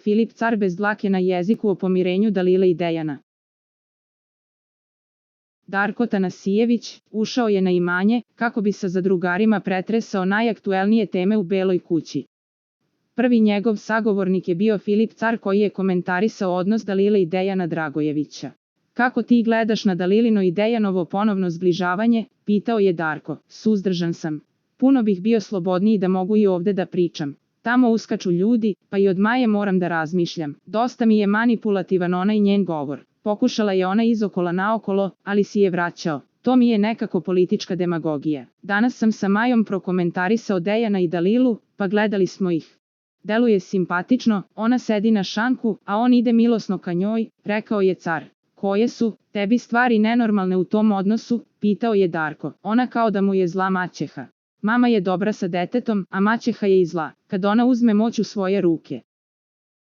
Filip car bez dlake na jeziku o pomirenju Dalile i Dejana. Darko Tanasijević ušao je na imanje kako bi sa zadrugarima pretresao najaktuelnije teme u Beloj kući. Prvi njegov sagovornik je bio Filip car koji je komentarisao odnos Dalile i Dejana Dragojevića. Kako ti gledaš na Dalilino i Dejanovo ponovno zbližavanje, pitao je Darko. Suzdržan sam. Puno bih bio slobodniji da mogu i ovde da pričam. Tamo uskaču ljudi, pa i od Maje moram da razmišljam. Dosta mi je manipulativan onaj njen govor. Pokušala je ona izokola naokolo, ali si je vraćao. To mi je nekako politička demagogija. Danas sam sa Majom prokomentarisao Dejana i Dalilu, pa gledali smo ih. Deluje simpatično, ona sedi na šanku, a on ide milosno ka njoj, rekao je car. Koje su tebi stvari nenormalne u tom odnosu, pitao je Darko. Ona kao da mu je zla maćeha. Mama je dobra sa detetom, a maćeha je i zla, kad ona uzme moć u svoje ruke.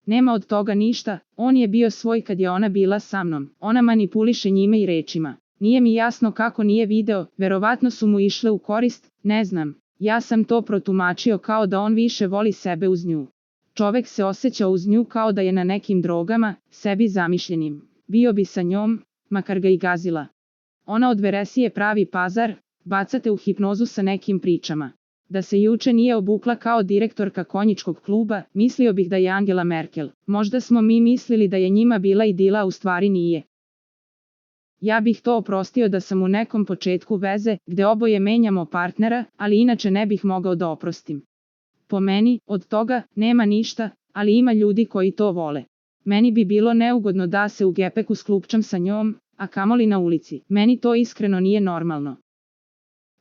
Nema od toga ništa, on je bio svoj kad je ona bila sa mnom, ona manipuliše njime i rečima. Nije mi jasno kako nije video, verovatno su mu išle u korist, ne znam, ja sam to protumačio kao da on više voli sebe uz nju. Čovek se osjeća uz nju kao da je na nekim drogama, sebi zamišljenim. Bio bi sa njom, makar ga i gazila. Ona od veresije pravi pazar, bacate u hipnozu sa nekim pričama. Da se juče nije obukla kao direktorka konjičkog kluba, mislio bih da je Angela Merkel. Možda smo mi mislili da je njima bila idila, a u stvari nije. Ja bih to oprostio da sam u nekom početku veze, gde oboje menjamo partnera, ali inače ne bih mogao da oprostim. Po meni, od toga, nema ništa, ali ima ljudi koji to vole. Meni bi bilo neugodno da se u gepeku sklupčam sa njom, a kamoli na ulici. Meni to iskreno nije normalno.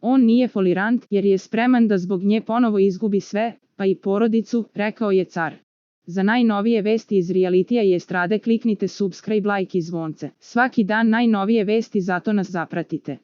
On nije folirant jer je spreman da zbog nje ponovo izgubi sve, pa i porodicu, rekao je car. Za najnovije vesti iz realitija i estrade kliknite subscribe, like i zvonce. Svaki dan najnovije vesti, zato nas zapratite.